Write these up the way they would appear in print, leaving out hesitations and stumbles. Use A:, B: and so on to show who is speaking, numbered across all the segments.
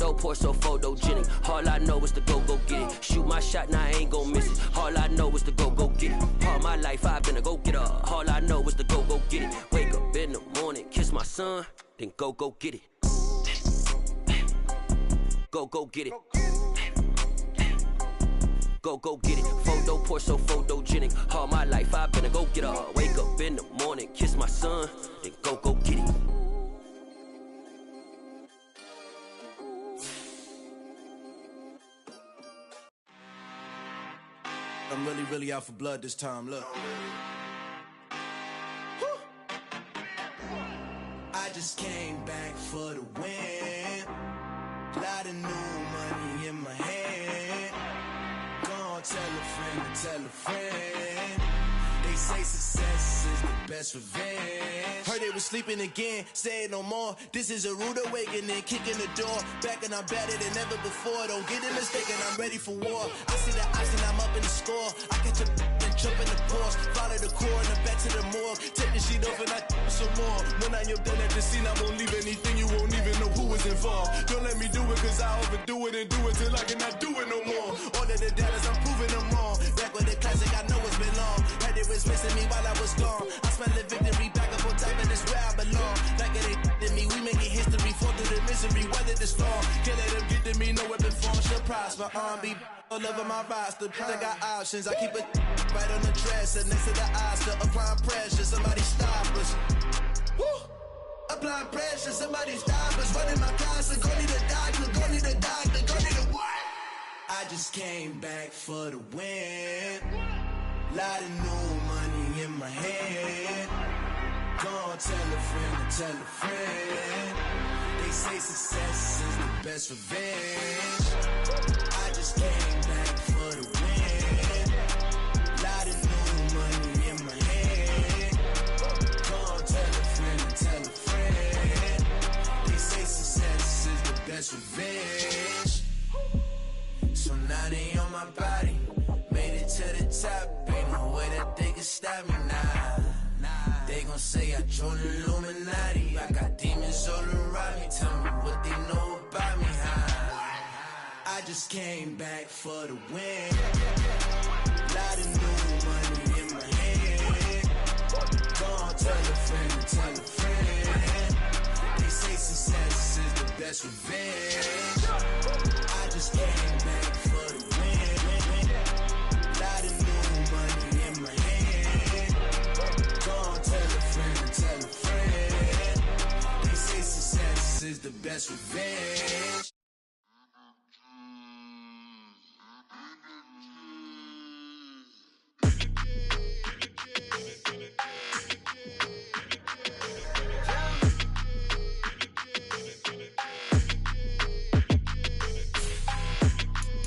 A: Photo poor, so photogenic. All I know is to go get it. Shoot my shot, now I ain't gon' miss it. All I know is to go get it. All my life I've been a go-getter. All I know is to go get it. Wake up in the morning, kiss my son, then go get it. Go get it. Go get it. Photo poor, so photogenic. All my life I've been a go-getter. Wake up in the morning, kiss my son, then go get it.
B: I'm really out for blood this time, look. I just came back for the win. Lot of new money in my hand. Gonna tell a friend to tell a friend. They say success is the best revenge. Heard they was sleeping again, say it no more. This is a rude awakening, kicking the door. Back and I'm better than ever before. Don't get it mistaken, I'm ready for war. I see the option, I'm up in the score. I catch a and jump in the Porsche. Follow the core and the back to the morgue. Take the sheet off and I some more. When I am done at the scene, I won't leave anything. You won't even know who was involved. Don't let me do it, cause I overdo it and do it till I cannot do it no more. All of the doubters, I'm proving them wrong. Back with the classic, I know it's been long. Had it was missing me while I was gone. I smell the victory back up on top, and it's where I belong. Like it ain't to me, we making history. Fall through the misery, weather the storm. Can't let them get to me, no weapon form should prosper. Be all over my roster, I got options. I keep it right on the dresser, next to the Oscar. Applying pressure, somebody stop us. Woo! Applying pressure, somebody stop us. Running my closet, go need a doctor, go need a doctor, go need a what? I just came back for the win. Lot of new money in my hand. Gonna tell a friend to tell a friend. They say success is the best revenge. I just came back for the win. Lot of new money in my hand. Gonna tell a friend to tell a friend. They say success is the best revenge. So now they on my body. Made it to the top. Ain't no way that they can stop me now. They gon' say I joined the Illuminati. I got demons all around me. Tell me what they know about me, huh? I just came back for the win. Lot of new money in my hand. Gonna tell a friend to tell a friend. They say success is the best revenge. I just came back for the win. Lot of new money in my hand. Gonna tell a friend to tell a friend. They say success is the best revenge.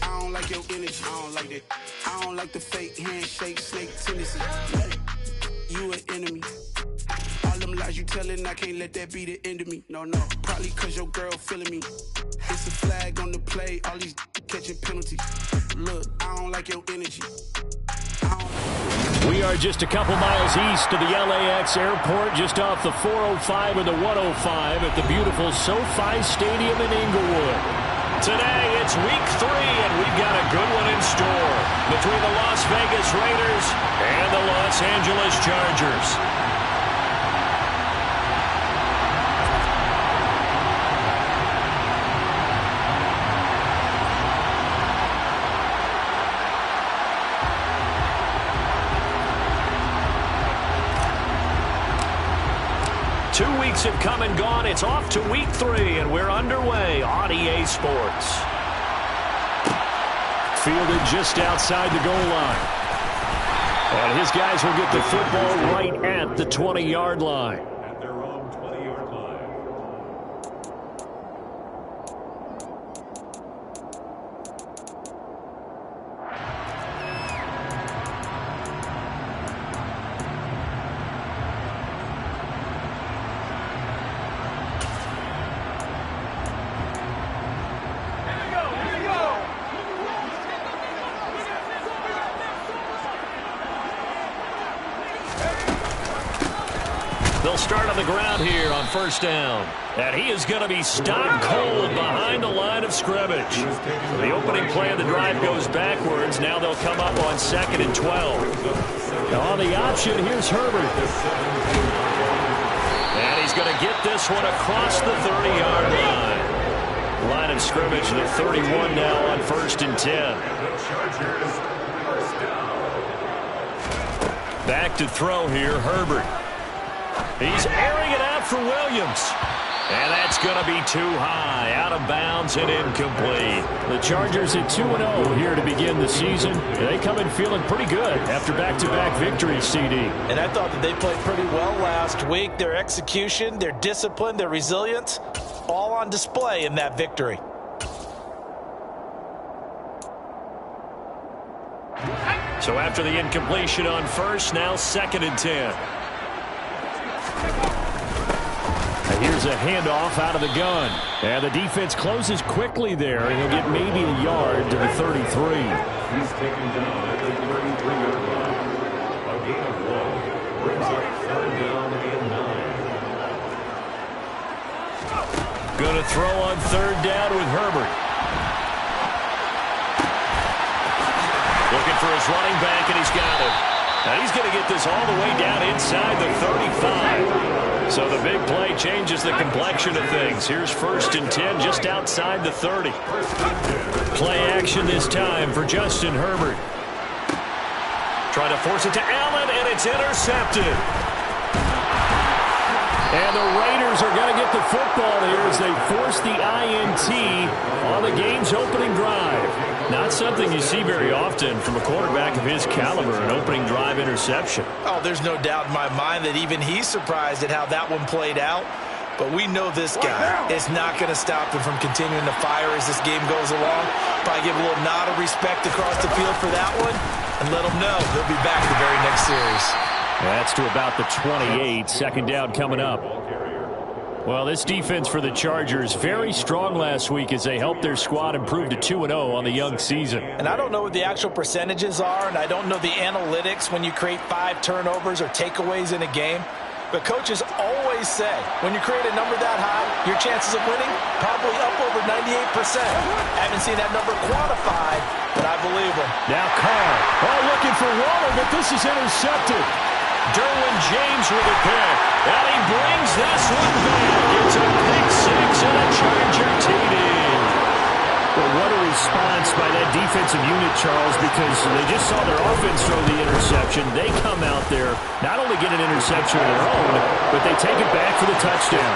C: I don't like your energy, I don't like that. I don't like the fake handshake, snake tendency. You an enemy. All them lies you telling, I can't let that be the end of me. No, probably cause your girl feeling me. It's a flag on the play, all these catching penalties. Look, I don't like your energy.
D: We are just a couple miles east of the LAX airport, just off the 405 and the 105 at the beautiful SoFi Stadium in Inglewood. Today, it's week 3, and we've got a good one in store between the Las Vegas Raiders and the Los Angeles Chargers. 2 weeks have come and gone. It's off to week 3, and we're underway on EA Sports. Fielded just outside the goal line. And his guys will get the football right at the 20-yard line. At their own 20-yard line. The They'll start on the ground here on first down. And he is going to be stopped cold behind the line of scrimmage. The opening play of the drive goes backwards. Now they'll come up on 2nd and 12. Now on the option, here's Herbert. And he's going to get this one across the 30-yard line. Line of scrimmage, the 31 now on 1st and 10. Back to throw here, Herbert. He's airing it out for Williams. And that's going to be too high, out of bounds and incomplete.
E: The Chargers at 2-0 here to begin the season. They come in feeling pretty good after back-to-back victories, CD.
F: And I thought that they played pretty well last week. Their execution, their discipline, their resilience, all on display in that victory.
D: So after the incompletion on first, now 2nd and 10.
E: And here's a handoff out of the gun. And the defense closes quickly there, and he'll get maybe a yard to the 33.
G: He's taken down at the 33-yard line. A gain of 1 brings up 3rd down and 9.
D: Going to throw on 3rd down with Herbert. Looking for his running back, and he's got him. Now he's going to get this all the way down inside the 35. So the big play changes the complexion of things. Here's 1st and 10 just outside the 30. Play action this time for Justin Herbert. Trying to force it to Allen, and it's intercepted.
E: And the Raiders are going to get the football here as they force the INT on the game's opening drive. Not something you see very often from a quarterback of his caliber, an opening drive interception.
F: Oh, there's no doubt in my mind that even he's surprised at how that one played out. But we know this guy is not going to stop him from continuing to fire as this game goes along. Probably give a little nod of respect across the field for that one and let him know he'll be back the very next series.
E: That's to about the 28. 2nd down coming up. Well, this defense for the Chargers, very strong last week as they helped their squad improve to 2-0 on the young season.
F: And I don't know what the actual percentages are, and I don't know the analytics when you create 5 turnovers or takeaways in a game. But coaches always say, when you create a number that high, your chances of winning probably up over 98%. I haven't seen that number quantified, but I believe them.
E: Now Carr, looking for Waller, but this is intercepted.
D: Derwin James with a pick. And he brings this one back. It's a pick 6 and a Charger TD.
E: Well, what a response by that defensive unit, Charles, because they just saw their offense throw the interception. They come out there, not only get an interception of their own, but they take it back for the touchdown.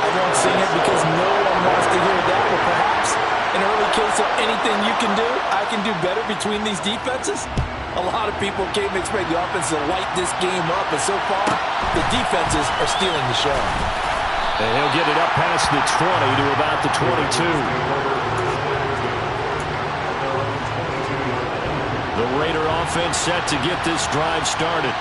F: I won't sing it because no one wants to hear that, but perhaps an early case of anything you can do, I can do better between these defenses. A lot of people came to expect the offense to light this game up, but so far, the defenses are stealing the show.
E: And he'll get it up past the 20 to about the 22.
D: The Raider offense set to get this drive started.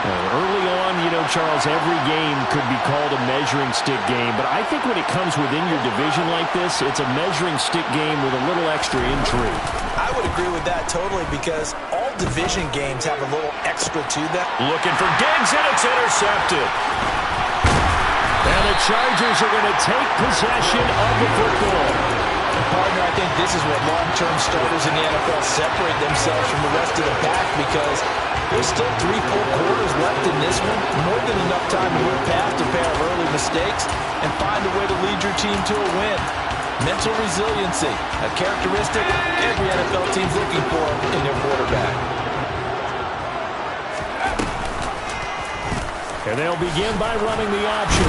E: Early on, Charles, every game could be called a measuring stick game, but I think when it comes within your division like this, it's a measuring stick game with a little extra intrigue.
F: I would agree with that totally because all division games have a little extra to them.
D: Looking for Diggs, and it's intercepted.
E: And the Chargers are going to take possession of the football.
F: Partner, I think this is what long-term starters in the NFL separate themselves from the rest of the pack because there's still 3 full quarters left in this one. More than enough time to move past a pair of early mistakes and find a way to lead your team to a win. Mental resiliency, a characteristic every NFL team's looking for in their quarterback.
E: And they'll begin by running the option.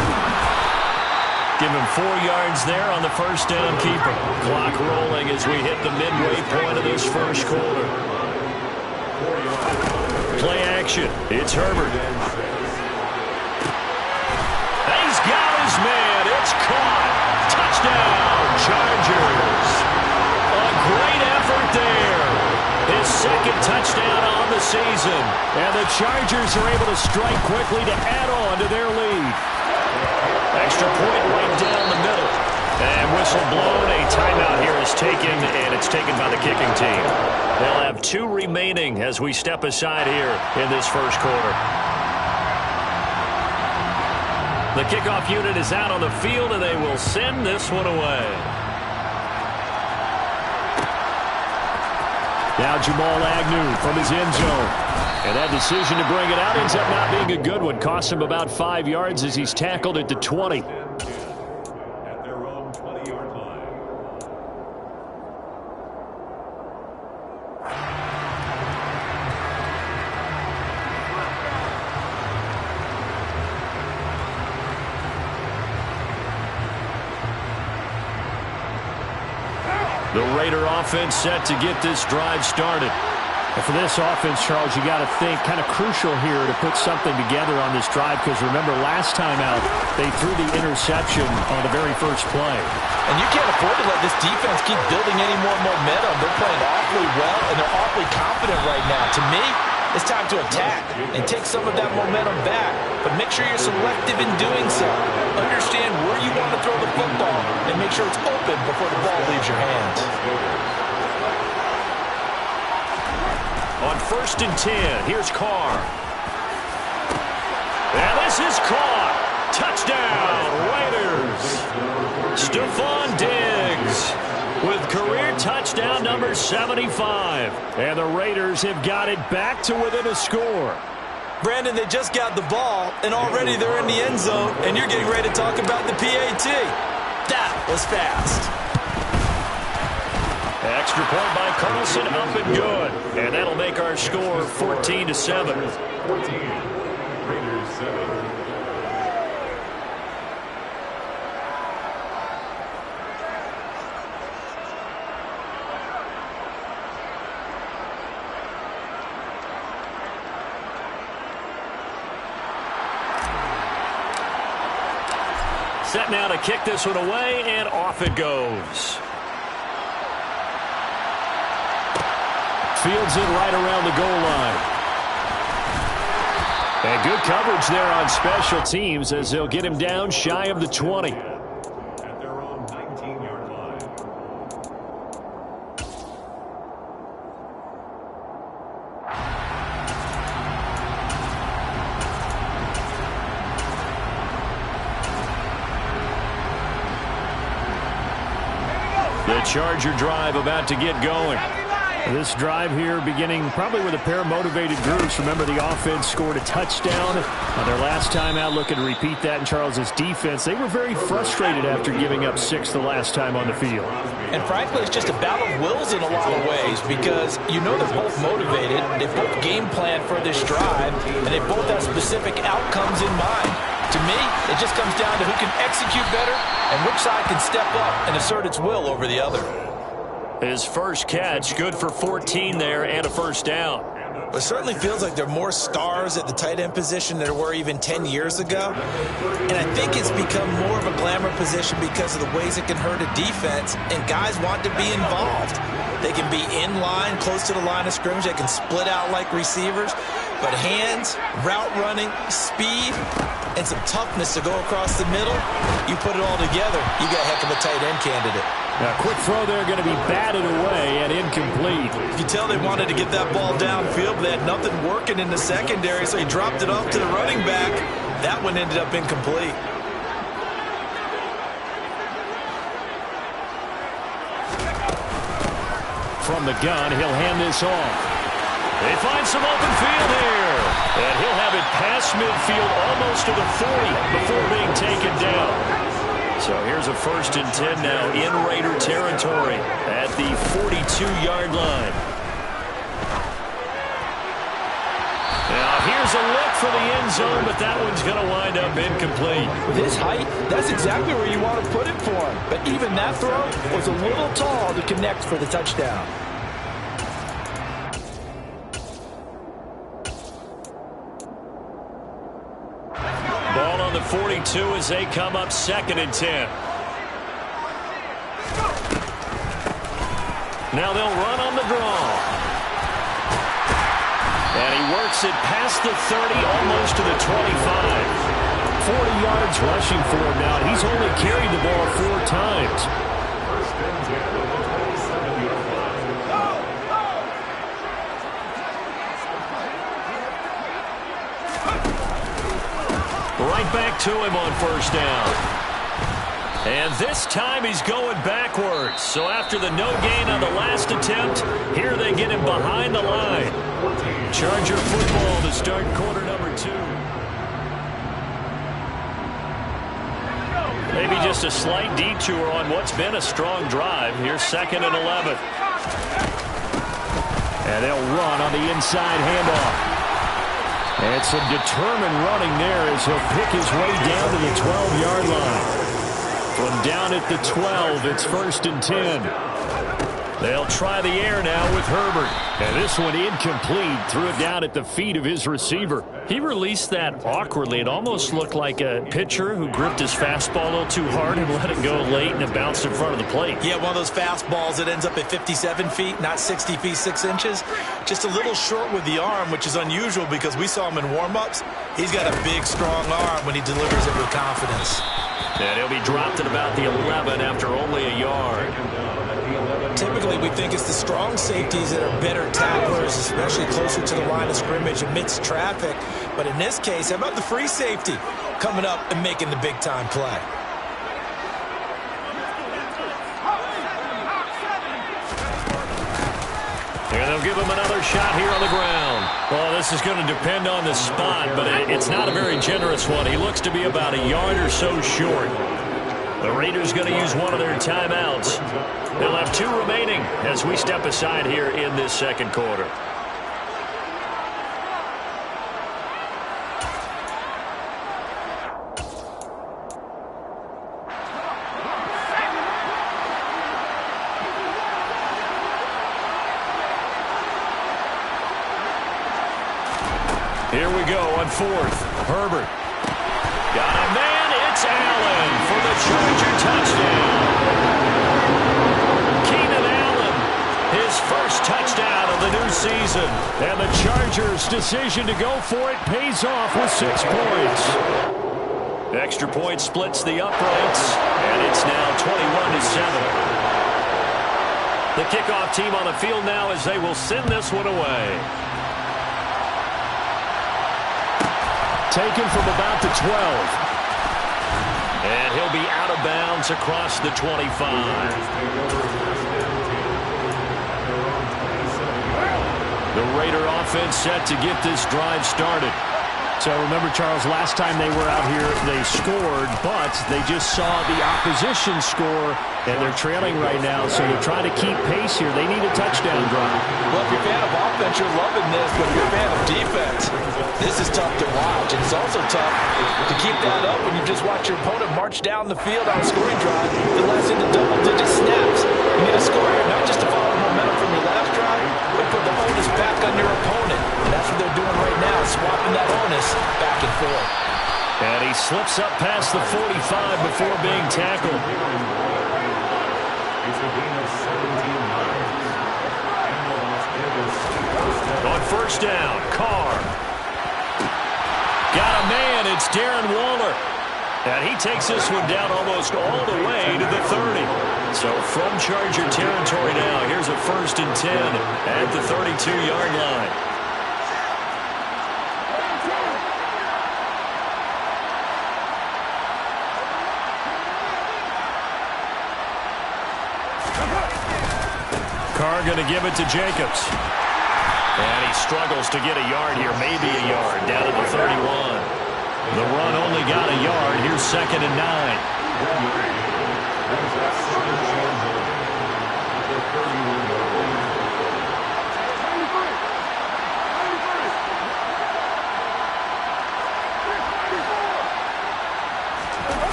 D: Give him 4 yards there on the first down keeper. Clock rolling as we hit the midway point of this first quarter. Play action. It's Herbert. He's got his man. It's caught. Touchdown, Chargers. A great effort there. His 2nd touchdown on the season.
E: And the Chargers are able to strike quickly to add on to their lead.
D: Extra point right down the middle. And whistle blown. A timeout here is taken, and it's taken by the kicking team. They'll have 2 remaining as we step aside here in this first quarter. The kickoff unit is out on the field, and they will send this one away. Now Jamal Agnew from his end zone. And that decision to bring it out ends up not being a good one. Costs him about 5 yards as he's tackled at the 20.
G: At their own 20-yard line.
D: The Raider offense set to get this drive started.
E: And for this offense, Charles, you got to think kind of crucial here to put something together on this drive, because remember last time out they threw the interception on the very first play.
F: And you can't afford to let this defense keep building any more momentum. They're playing awfully well, and they're awfully confident right now. To me, it's time to attack and take some of that momentum back. But make sure you're selective in doing so. Understand where you want to throw the football and make sure it's open before the ball leaves your hands.
D: On 1st and 10, here's Carr. And this is caught. Touchdown, Raiders. Stephon Diggs with career touchdown number 75. And the Raiders have got it back to within a score.
F: Brandon, they just got the ball, and already they're in the end zone, and you're getting ready to talk about the PAT. That was fast.
D: Extra point by Carlson, up and good. And that'll make our score 14-7.
G: 14, Raiders 7.
D: Set now to kick this one away, and off it goes. Fields it right around the goal line. And good coverage there on special teams as they'll get him down shy of the 20.
G: At their own 19-yard line.
D: The Charger drive about to get going.
E: This drive here beginning probably with a pair of motivated groups. Remember, the offense scored a touchdown on their last time out. Looking to repeat that in Charles's defense. They were very frustrated after giving up 6 the last time on the field.
F: And frankly, it's just a battle of wills in a lot of ways, because you know they're both motivated. They both game plan for this drive, and they both have specific outcomes in mind. To me, it just comes down to who can execute better and which side can step up and assert its will over the other.
D: His first catch, good for 14 there and a first down.
F: It certainly feels like there are more stars at the tight end position than there were even 10 years ago. And I think it's become more of a glamour position because of the ways it can hurt a defense, and guys want to be involved. They can be in line, close to the line of scrimmage. They can split out like receivers. But hands, route running, speed, and some toughness to go across the middle, you put it all together, you got a heck of a tight end candidate.
E: Now, quick throw there, going to be batted away and incomplete.
F: You can tell they wanted to get that ball downfield, but they had nothing working in the secondary, so he dropped it off to the running back. That one ended up incomplete.
E: From the gun, he'll hand this off.
D: They find some open field here. And he'll have it past midfield almost to the 40 before being taken down. So here's a 1st and 10 now in Raider territory at the 42-yard line. Now here's a look for the end zone, but that one's going to wind up incomplete.
F: With his height, that's exactly where you want to put it for him. But even that throw was a little tall to connect for the touchdown.
D: Ball on the 42 as they come up 2nd and 10. Now they'll run on the draw. And he works it past the 30, almost to the 25. 40 yards rushing for him now. He's only carried the ball 4 times.
G: First and 10 at the 27-yard line.
D: Right back to him on first down. And this time he's going backwards. So after the no gain on the last attempt, here they get him behind the line. Charger football to start quarter number 2. Maybe just a slight detour on what's been a strong drive. Here's 2nd and 11. And they'll run on the inside handoff. And some determined running there as he'll pick his way down to the 12-yard line. From down at the 12, it's 1st and 10. They'll try the air now with Herbert. And this one incomplete. Threw it down at the feet of his receiver. He released that awkwardly. It almost looked like a pitcher who gripped his fastball a little too hard and let it go late, and it bounced in front of the plate.
F: Yeah, one of those fastballs that ends up at 57 feet, not 60 feet, 6 inches. Just a little short with the arm, which is unusual because we saw him in warm-ups. He's got a big, strong arm when he delivers it with confidence.
D: And he'll be dropped at about the 11 after only a yard.
F: Typically, we think it's the strong safeties that are better tacklers, especially closer to the line of scrimmage amidst traffic. But in this case, how about the free safety coming up and making the big-time play?
D: And they'll give him another shot here on the ground. Well, this is going to depend on the spot, but it's not a very generous one. He looks to be about a yard or so short. The Raiders going to use one of their timeouts. They'll have 2 remaining as we step aside here in this second quarter. Here we go on 4th. Herbert. Got a man. It's Allen for the Charger touchdown. Keenan Allen, his first touchdown of the new season. And the Chargers' decision to go for it pays off with 6 points. Extra point splits the uprights, and it's now 21-7. The kickoff team on the field now as they will send this one away. Taken from about the 12. And he'll be out of bounds across the 25. The Raider offense set to get this drive started. So remember, Charles, last time they were out here, they scored, but they just saw the opposition score, and they're trailing right now, so they're trying to keep pace here. They need a touchdown drive.
F: Well, if you're a fan of offense, you're loving this, but if you're a fan of defense, this is tough to watch. And it's also tough to keep that up when you just watch your opponent march down the field on a scoring drive that lasts into double-digit snaps. You need a score here, not just to follow the momentum from your last drive, but put the onus back on your opponent. And that's what they're doing right now, swapping that onus back and forth.
D: And he slips up past the 45 before being tackled. On first down, Carr. Got a man, it's Darren Waller. And he takes this one down almost all the way to the 30. So from Charger territory now, here's a 1st and 10 at the 32-yard line. Carr going to give it to Jacobs. And he struggles to get a yard here, maybe a yard, down to the 31. The run only got a yard. Here's 2nd and 9.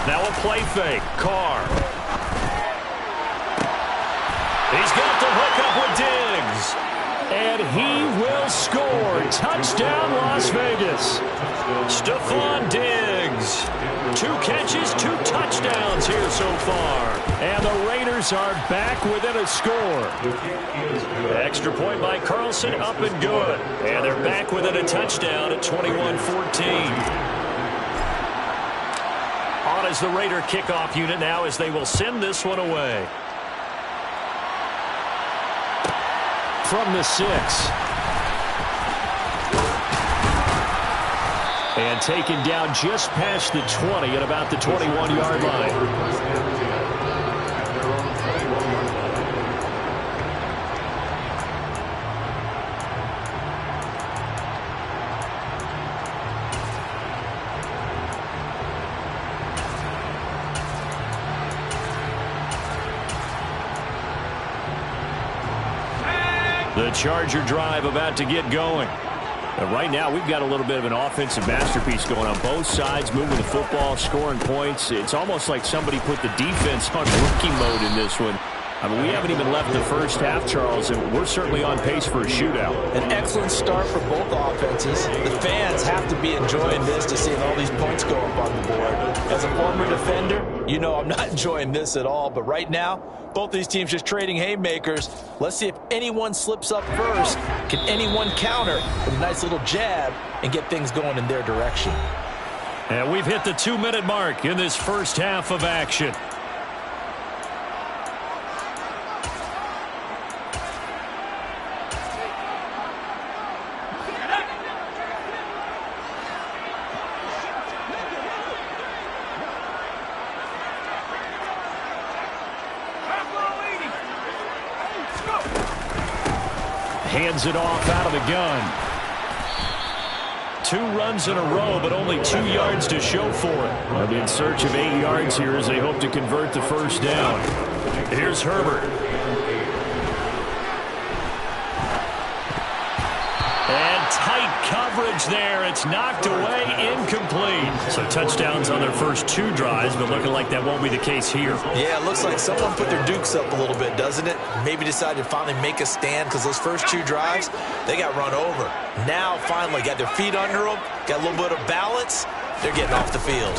D: Now a play fake. Carr. He's got the hook up with Diggs. And he will score. Touchdown, Las Vegas. Stephon Diggs. 2 catches, 2 touchdowns here so far. And the Raiders are back within a score. Extra point by Carlson, up and good. And they're back within a touchdown at 21-14. On as the Raider kickoff unit now as they will send this one away. From the 6. And taken down just past the 20 at about the 21-yard line. The Charger drive about to get going. And right now, we've got a little bit of an offensive masterpiece going on both sides, moving the football, scoring points. It's almost like somebody put the defense on rookie mode in this one. I mean, we haven't even left the first half, Charles, and we're certainly on pace for a shootout.
F: An excellent start for both offenses. The fans have to be enjoying this to seeing all these points go up on the board. As a former defender, you know I'm not enjoying this at all, but right now, both these teams just trading haymakers. Let's see if anyone slips up first. Can anyone counter with a nice little jab and get things going in their direction?
D: And we've hit the 2-minute mark in this first half of action. Hands it off out of the gun. 2 runs in a row, but only 2 yards to show for it. They'll be in search of 8 yards here as they hope to convert the first down. Here's Herbert. And tight coverage there. It's knocked away, incomplete. So touchdowns on their first 2 drives, but looking like that won't be the case here.
F: Yeah, it looks like someone put their dukes up a little bit, doesn't it? Maybe decided to finally make a stand because those first 2 drives, they got run over. Now, finally, got their feet under them, got a little bit of balance. They're getting off the field.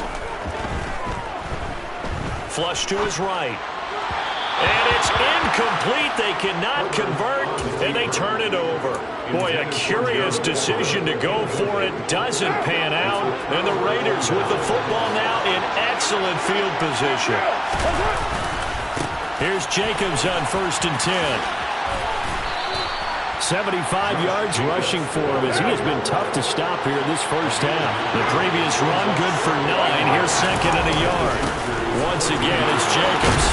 D: Flush to his right. And it's incomplete. They cannot convert, and they turn it over. Boy, a curious decision to go for it. Doesn't pan out. And the Raiders with the football now in excellent field position. Here's Jacobs on 1st and 10. 75 yards rushing for him as he has been tough to stop here in this first half. The previous run good for 9. Here's 2nd and a yard. Once again, it's Jacobs.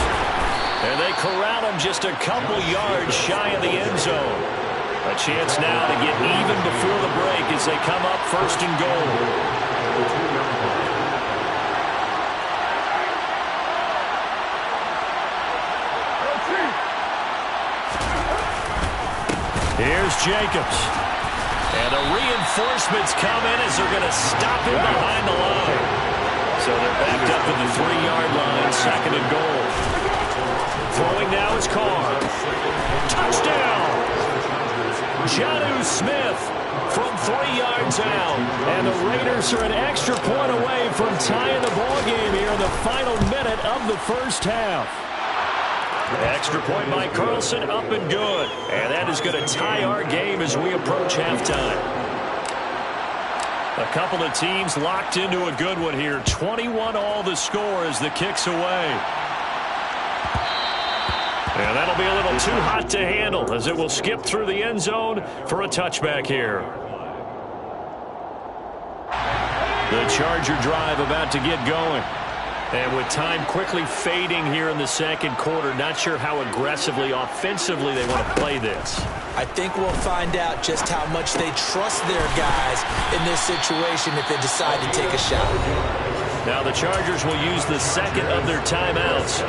D: And they corral him just a couple yards shy of the end zone. A chance now to get even before the break as they come up 1st and goal. Here's Jacobs. And the reinforcements come in as they're going to stop him behind the line. So they're backed up at the 3-yard line, 2nd and goal. Throwing now is Carr. Touchdown! Jonnu Smith from 3 yards out. And the Raiders are an extra point away from tying the ballgame here in the final minute of the first half. Extra point by Carlson, up and good. And that is going to tie our game as we approach halftime. A couple of teams locked into a good one here. 21 all the score as the kick's away. And that'll be a little too hot to handle as it will skip through the end zone for a touchback here. The Charger drive about to get going. And with time quickly fading here in the second quarter, not sure how aggressively, offensively they want to play this.
F: I think we'll find out just how much they trust their guys in this situation if they decide to take a shot.
D: Now the Chargers will use the 2nd of their timeouts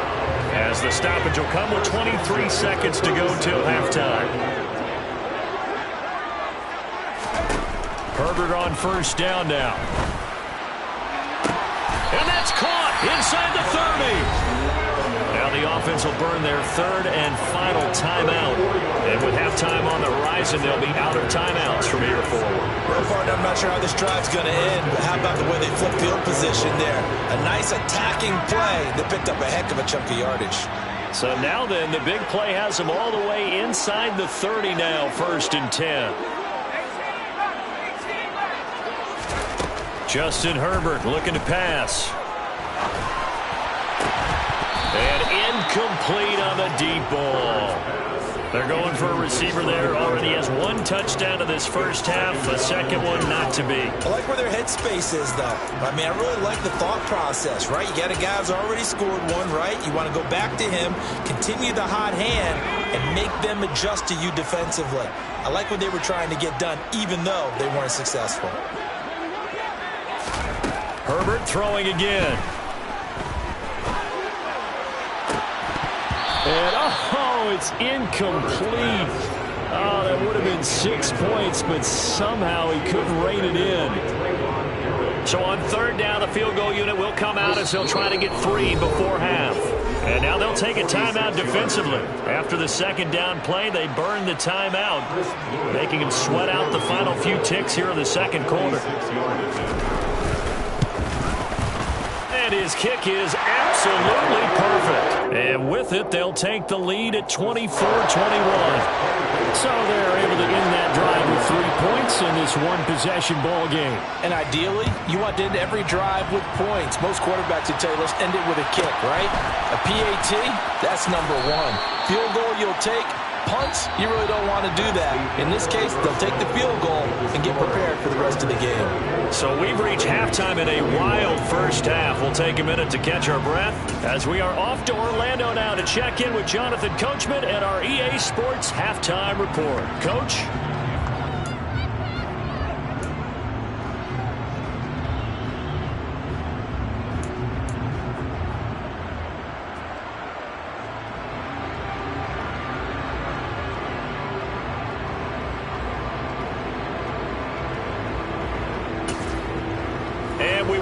D: as the stoppage will come with 23 seconds to go till halftime. Herbert on 1st down now. And that's caught inside the 30. Now the offense will burn their 3rd and final timeout. And with halftime on the horizon, they'll be out of timeouts from here forward.
F: Real part, I'm not sure how this drive's going to end, but how about the way they flip field position there? A nice attacking play. They picked up a heck of a chunk of yardage.
D: So now then, the big play has them all the way inside the 30 now, 1st and 10. Justin Herbert looking to pass. And incomplete on the deep ball. They're going for for a receiver there. Already has one touchdown in this first half, a second one not to be.
F: I like where their headspace is, though. I mean, I really like the thought process, right? You got a guy who's already scored one, right? You want to go back to him, continue the hot hand, and make them adjust to you defensively. I like what they were trying to get done, even though they weren't successful.
D: Herbert throwing again. And, oh, it's incomplete. Oh, that would have been 6 points, but somehow he couldn't rein it in. So on third down, the field goal unit will come out as they'll try to get 3 before half. And now they'll take a timeout defensively. After the second down play, they burn the timeout, making them sweat out the final few ticks here in the second quarter. And his kick is absolutely perfect. And with it, they'll take the lead at 24-21. So they're able to end that drive with 3 points in this one-possession ball game.
F: And ideally, you want to end every drive with points. Most quarterbacks would tell you, let's end it with a kick, right? A PAT, that's number one. Field goal you'll take. Punts, you really don't want to do that. In this case, they'll take the field goal and get prepared for the rest of the game.
D: So we've reached halftime in a wild first half. We'll take a minute to catch our breath as we are off to Orlando now to check in with Jonathan Coachman and our EA Sports Halftime Report. Coach?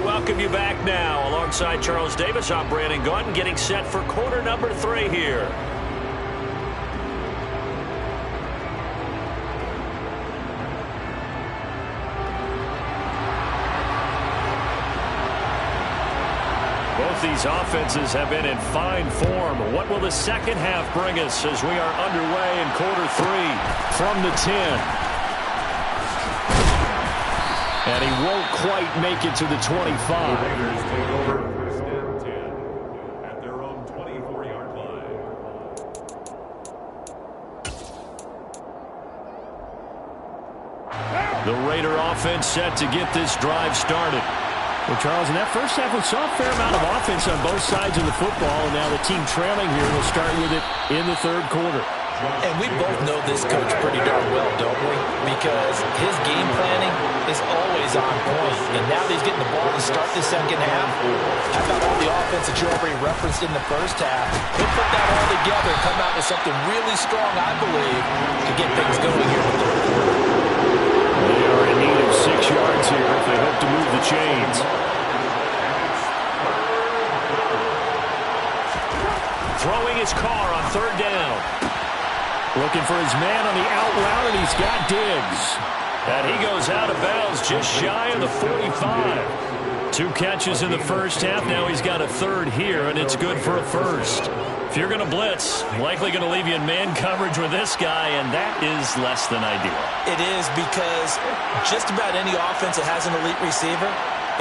D: Welcome you back now. Alongside Charles Davis, I'm Brandon Gaudin, getting set for quarter number 3 here. Both these offenses have been in fine form. What will the second half bring us as we are underway in quarter 3 from the 10? And he won't quite make it to the 25.
G: Raiders take over first and 10 at their own 24-yard line.
D: The Raider offense set to get this drive started.
E: Well, Charles, in that first half, we saw a fair amount of offense on both sides of the football, and now the team trailing here will start with it in the third quarter.
F: And we both know this coach pretty darn well, don't we? Because his game planning is always on point. And now that he's getting the ball to start the second half, how about all the offense that you already referenced in the first half? He'll put that all together and come out with something really strong, I believe, to get things going here in the third quarter.
D: They are in need of 6 yards here if they hope to move the chains. Throwing his car on third down. Looking for his man on the out route, and he's got Diggs. And he goes out of bounds just shy of the 45. 2 catches in the first half. Now he's got a third here, and it's good for a first. If you're going to blitz, likely going to leave you in man coverage with this guy, and that is less than ideal.
F: It is, because just about any offense that has an elite receiver,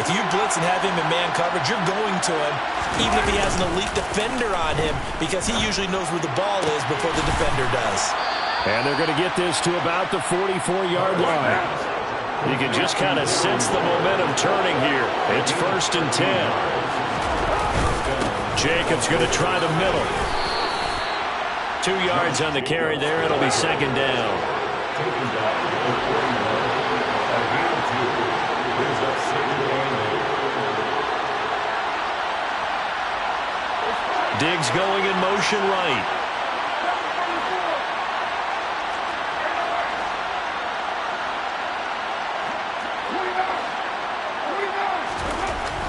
F: if you blitz and have him in man coverage, you're going to him, even if he has an elite defender on him, because he usually knows where the ball is before the defender does.
D: And they're going to get this to about the 44-yard line. You can just kind of sense the momentum turning here. It's first and 10. Jacobs going to try the middle. 2 yards on the carry there. It'll be second down. Diggs going in motion right.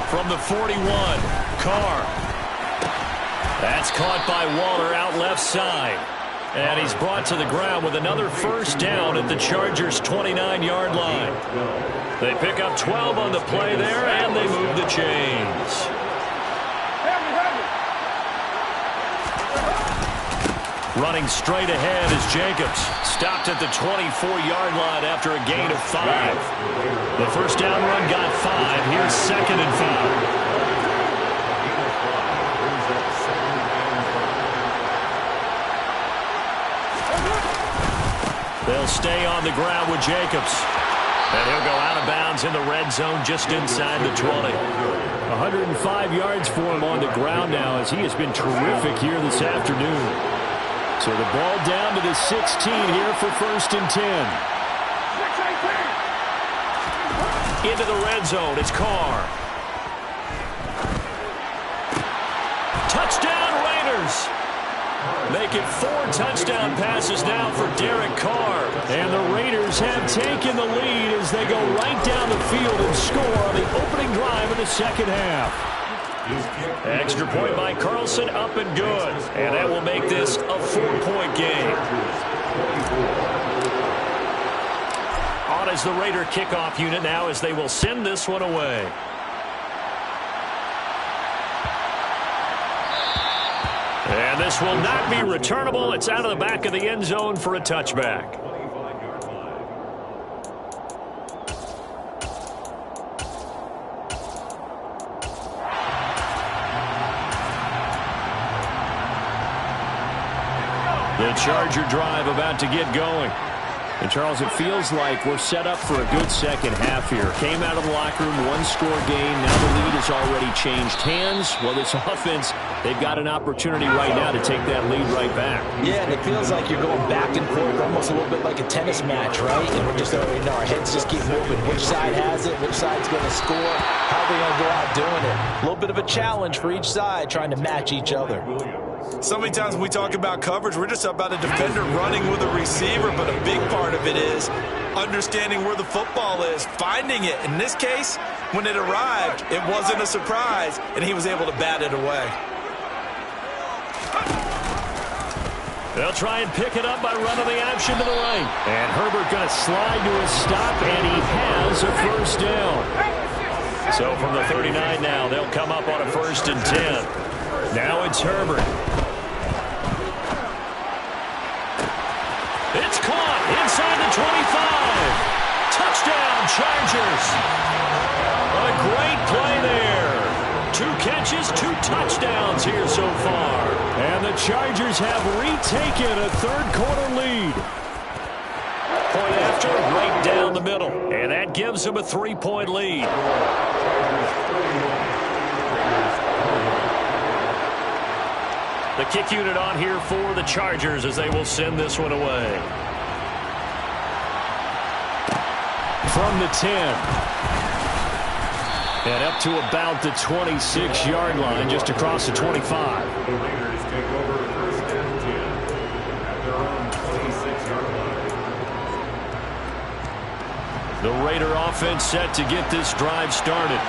D: From the 41, Carr. That's caught by Waller out left side. And he's brought to the ground with another first down at the Chargers' 29-yard line. They pick up 12 on the play there, and they move the chains. Running straight ahead is Jacobs. Stopped at the 24-yard line after a gain of 5. The first down run got 5. Here's second and 5. They'll stay on the ground with Jacobs. And he'll go out of bounds in the red zone just inside the 20.
E: 105 yards for him on the ground now as he has been terrific here this afternoon. So the ball down to the 16 here for 1st and 10.
D: Into the red zone, it's Carr. Touchdown Raiders! Make it 4 touchdown passes now for Derek Carr.
E: And the Raiders have taken the lead as they go right down the field and score on the opening drive of the second half.
D: Extra point by Carlson, up and good. And that will make this a 4-point game. On is the Raider kickoff unit now as they will send this one away. And this will not be returnable. It's out of the back of the end zone for a touchback. The Charger drive about to get going.
E: And, Charles, it feels like we're set up for a good second half here. Came out of the locker room, 1-score game. Now the lead has already changed hands. Well, this offense, they've got an opportunity right now to take that lead right back.
F: Yeah, and it feels like you're going back and forth, almost a little bit like a tennis match, right? And we're just, our heads just keep moving. Which side has it? Which side's going to score? How are they going to go out doing it? A little bit of a challenge for each side, trying to match each other.
H: So many times when we talk about coverage, we're just about a defender running with a receiver, but a big part of it is understanding where the football is, finding it. In this case, when it arrived, it wasn't a surprise, and he was able to bat it away.
D: They'll try and pick it up by running the option to the right.
E: And Herbert going to slide to a stop, and he has a first down.
D: So from the 39 now, they'll come up on a 1st and 10. Now it's Herbert. It's caught inside the 25. Touchdown, Chargers. A great play there. 2 catches, 2 touchdowns here so far.
E: And the Chargers have retaken a third-quarter lead.
D: Point after, right down the middle. And that gives them a 3-point lead. The kick unit on here for the Chargers as they will send this one away.
E: From the 10. And up to about the 26-yard line, just across the 25.
G: The Raiders take over 1st and 10 at their own 26-yard line.
D: The Raider offense set to get this drive started.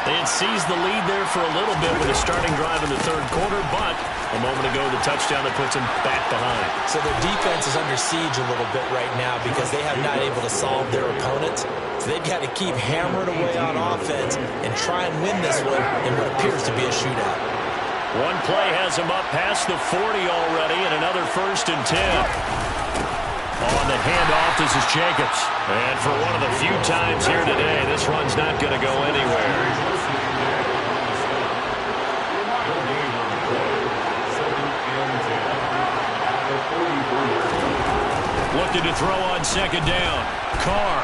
D: They had seized the lead there for a little bit with a starting drive in the 3rd quarter, but a moment ago the touchdown that puts them back behind.
F: So their defense is under siege a little bit right now because they have not able to solve their opponents. So they've got to keep hammering away on offense and try and win this one in what appears to be a shootout.
D: One play has them up past the 40 already, and another 1st and 10. On the handoff, this is Jacobs. And for one of the few times here today, this run's not going to go anywhere. Looking to throw on 2nd down. Carr.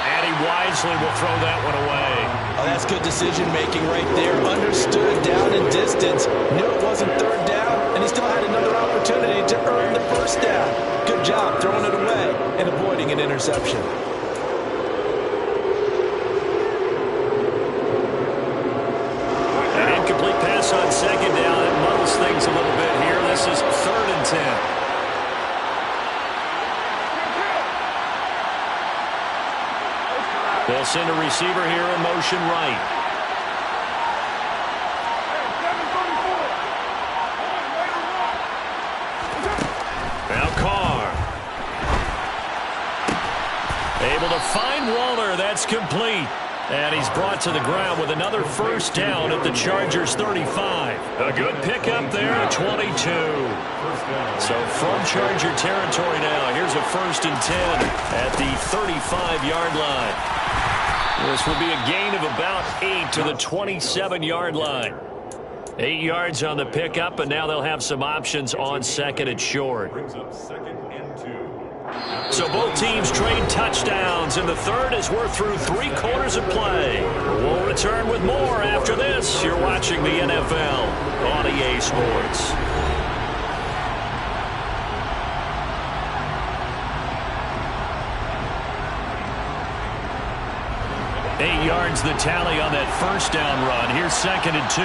D: And he wisely will throw that one away.
F: Oh, that's good decision-making right there. Understood down and distance. Knew it wasn't 3rd down, and he still had another opportunity to earn the 1st down. Good job throwing it away and avoiding an interception.
D: An incomplete pass on 2nd down. It muddles things a little bit here. This is 3rd and 10. They'll send a receiver here in motion right. Now Carr. Able to find Waller. That's complete. And he's brought to the ground with another 1st down at the Chargers 35. A good pickup there at 22. So from Charger territory now, here's a 1st and 10 at the 35-yard line. This will be a gain of about 8 to the 27-yard line. 8 yards on the pickup, and now they'll have some options on second and short. So both teams trade touchdowns, and the third as we're through 3 quarters of play. We'll return with more after this. You're watching the NFL on EA Sports. 8 yards the tally on that first down run. Here's second and 2.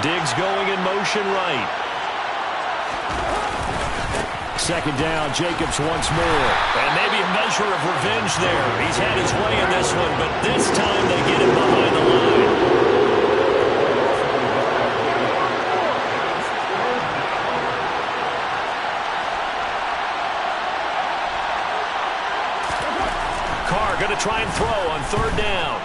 D: Diggs going in motion right. Second down, Jacobs once more. And maybe a measure of revenge there. He's had his way in this one, but this time they get him behind the line. Going to try and throw on third down.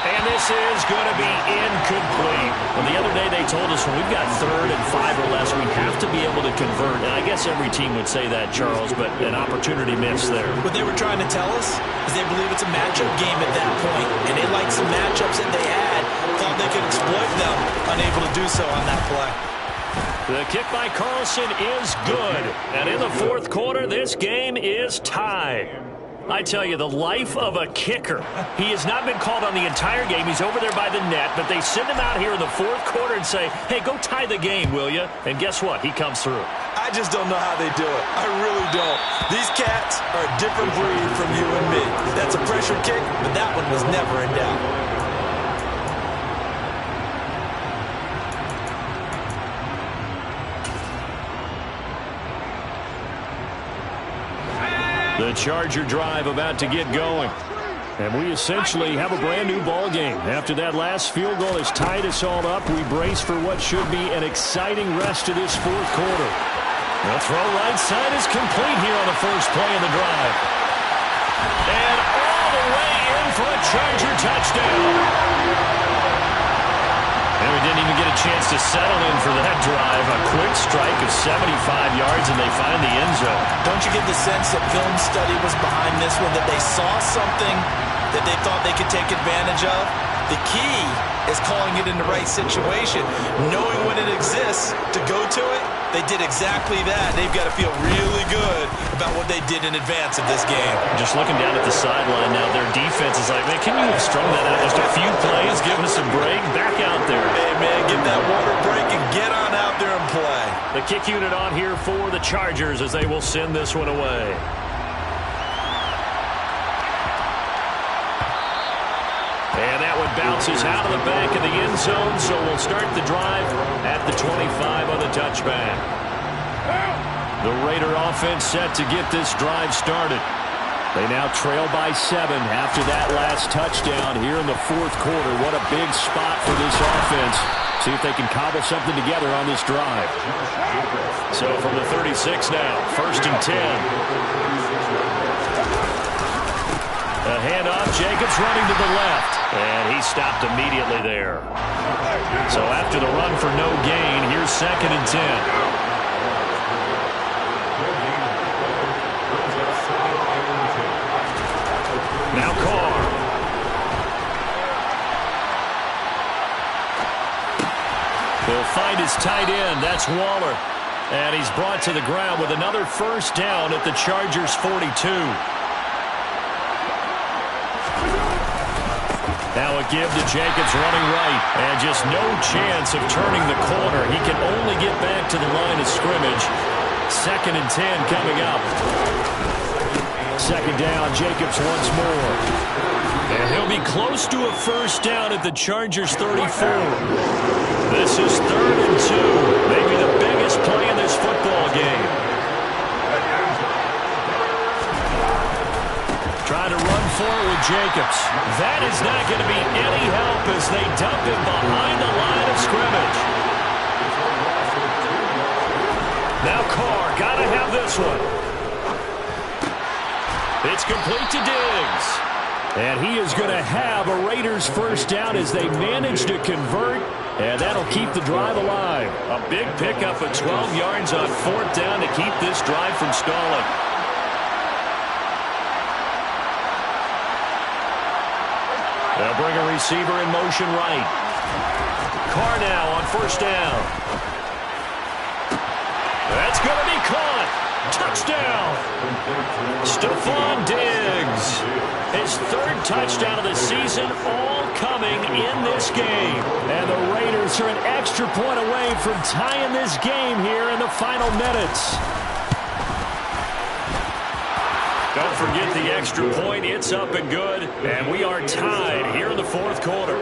D: And this is going to be incomplete. Well, the other day they told us when we've got 3rd and 5 or less, we have to be able to convert. And I guess every team would say that, Charles, but an opportunity missed there.
F: What they were trying to tell us is they believe it's a matchup game at that point, and they liked some matchups that they had, thought they could exploit them, unable to do so on that play.
D: The kick by Carlson is good. And in the fourth quarter, this game is tied. I tell you, the life of a kicker. He has not been called on the entire game. He's over there by the net, but they send him out here in the fourth quarter and say, hey, go tie the game, will you? And guess what? He comes through.
H: I just don't know how they do it. I really don't. These cats are a different breed from you and me. That's a pressure kick, but that one was never in doubt.
D: The Charger drive about to get going. And we essentially have a brand new ball game. After that last field goal has tied us all up, we brace for what should be an exciting rest of this fourth quarter. The throw right side is complete here on the first play of the drive. And all the way in for a Charger touchdown. And we didn't even get a chance to settle in for that drive. A quick strike of 75 yards, and they find the end zone.
F: Don't you get the sense that film study was behind this one, that they saw something that they thought they could take advantage of? The key is calling it in the right situation. Knowing when it exists to go to it, they did exactly that. They've got to feel really good about what they did in advance of this game.
D: Just looking down at the sideline now, their defense is like, man, can you have strung that out just a few plays, give us a break, back out there.
H: Hey, man, get that water break and get on out there and play.
D: The kick unit on here for the Chargers as they will send this one away. And that one bounces out of the back of the end zone, so we'll start the drive at the 25 on the touchback. The Raider offense set to get this drive started. They now trail by 7 after that last touchdown here in the fourth quarter. What a big spot for this offense. See if they can cobble something together on this drive. So from the 36 now, 1st and 10. A handoff, Jacobs running to the left, and he stopped immediately there. So after the run for no gain, here's 2nd and 10. Now Carr. He'll find his tight end, that's Waller. And he's brought to the ground with another first down at the Chargers' 42. Now a give to Jacobs running right, and just no chance of turning the corner. He can only get back to the line of scrimmage. 2nd and 10 coming up. 2nd down, Jacobs once more. And he'll be close to a first down at the Chargers' 34. This is 3rd and 2, maybe the biggest play in this football game. Trying to run forward with Jacobs. That is not going to be any help as they dump him behind the line of scrimmage. Now Carr, got to have this one. It's complete to Diggs. And he is going to have a Raiders first down as they manage to convert. And that'll keep the drive alive. A big pickup of 12 yards on 4th down to keep this drive from stalling. They'll bring a receiver in motion right. Carr now on 1st down. That's going to be caught. Touchdown. Stephon Diggs. His 3rd touchdown of the season, all coming in this game. And the Raiders are an extra point away from tying this game here in the final minutes. Don't forget the extra point. It's up and good. And we are tied here in the 4th quarter.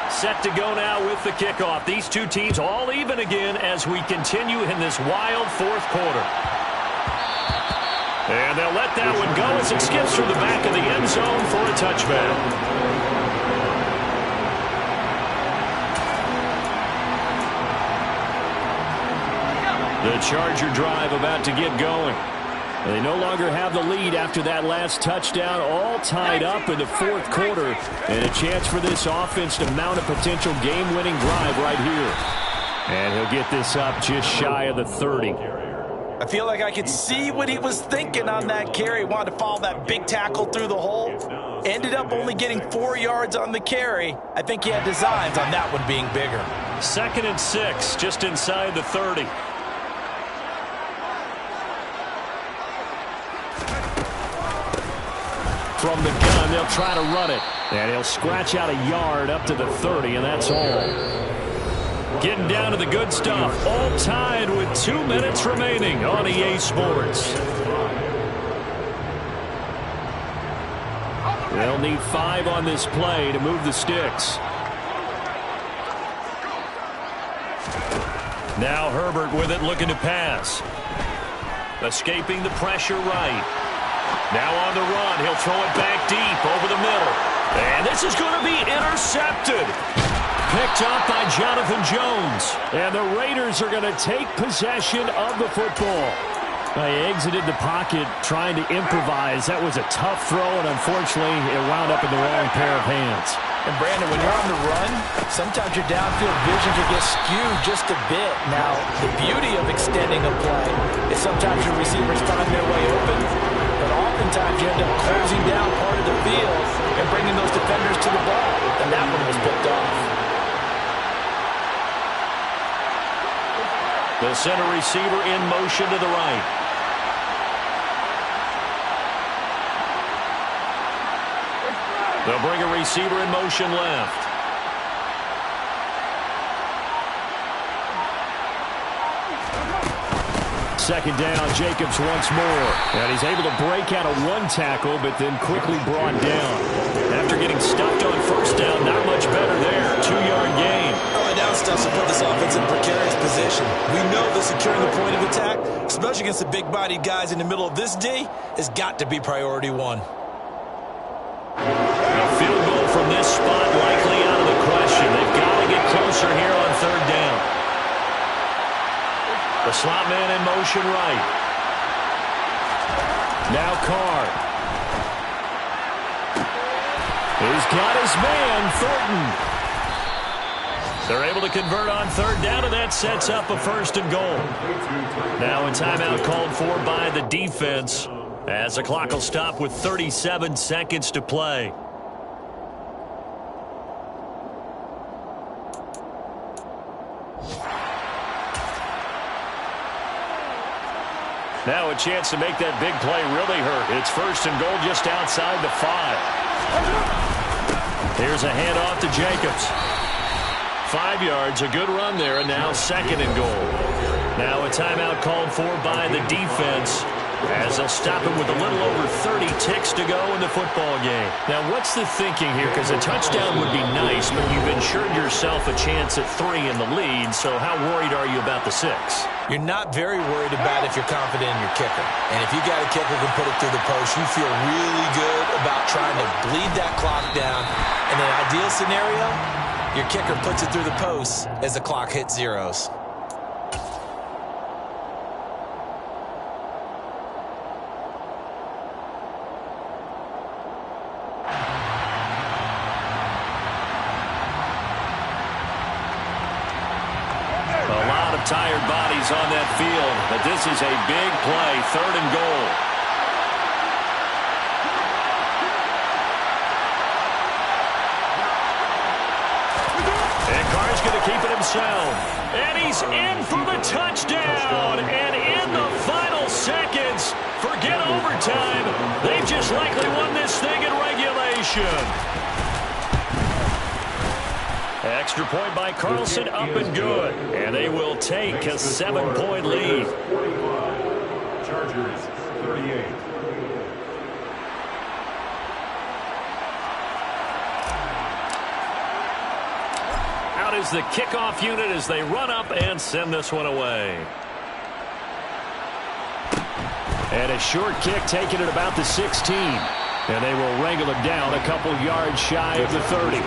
D: Set to go now with the kickoff. These two teams all even again as we continue in this wild 4th quarter. And they'll let that one go as it skips through the back of the end zone for a touchback. The Charger drive about to get going. They no longer have the lead after that last touchdown, all tied up in the 4th quarter, and a chance for this offense to mount a potential game-winning drive right here. And he'll get this up just shy of the 30.
F: I feel like I could see what he was thinking on that carry. Wanted to follow that big tackle through the hole. Ended up only getting 4 yards on the carry. I think he had designs on that one being bigger.
D: 2nd and 6, just inside the 30. From the gun, they'll try to run it. And he'll scratch out a yard up to the 30, and that's all. Getting down to the good stuff. All tied with 2 minutes remaining on EA Sports. They'll need 5 on this play to move the sticks. Now Herbert with it, looking to pass. Escaping the pressure right. Now on the run, he'll throw it back deep over the middle. And this is going to be intercepted. Picked up by Jonathan Jones. And the Raiders are going to take possession of the football. He exited the pocket trying to improvise. That was a tough throw, and unfortunately, it wound up in the wrong pair of hands.
F: And Brandon, when you're on the run, sometimes your downfield vision can get skewed just a bit. Now, the beauty of extending a play is sometimes your receivers find their way open, but oftentimes you end up closing down part of the field and bringing those defenders to the ball. And that one was picked off.
D: The center receiver in motion to the right. They'll bring a receiver in motion left. Second down, Jacobs once more. And he's able to break out of one tackle, but then quickly brought down. After getting stuffed on 1st down, not much better there. 2-yard gain.
F: And now stuff to put this offense in precarious position. We know that securing the point of attack, especially against the big-bodied guys in the middle of this D, has got to be priority 1.
D: A field goal from this spot likely out of the question. They've got to get closer here on 3rd down. The slot man in motion right. Now Carr. He's got his man, Thornton. They're able to convert on 3rd down, and that sets up a 1st and goal. Now a timeout called for by the defense, as the clock will stop with 37 seconds to play. Now a chance to make that big play really hurt. It's 1st and goal just outside the 5. Here's a handoff to Jacobs. 5 yards, a good run there, and now 2nd and goal. Now a timeout called for by the defense, as they'll stop him with a little over 30 ticks to go in the football game. Now, what's the thinking here? Because a touchdown would be nice, but you've ensured yourself a chance at 3 in the lead, so how worried are you about the 6?
F: You're not very worried about if you're confident in your kicker. And if you got a kicker who can put it through the post, you feel really good about trying to bleed that clock down. In an ideal scenario, your kicker puts it through the post as the clock hits zeros.
D: tired bodies on that field, but this is a big play, 3rd and goal. And Carr's going to keep it himself. And he's in for the touchdown. And in the final seconds, forget overtime. They've just likely won this thing in regulation. Extra point by Carlson, up and good. And they will take a 7-point lead.
G: 45, Chargers 38.
D: Out is the kickoff unit as they run up and send this one away. And a short kick taken at about the 16. And they will wrangle it down a couple yards shy of the 30.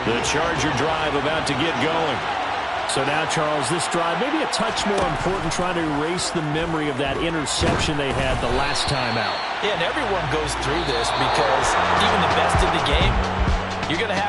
D: The Charger drive about to get going. So now, Charles, this drive maybe a touch more important, trying to erase the memory of that interception they had the last time out.
F: Yeah, and everyone goes through this because even the best in the game, you're going to have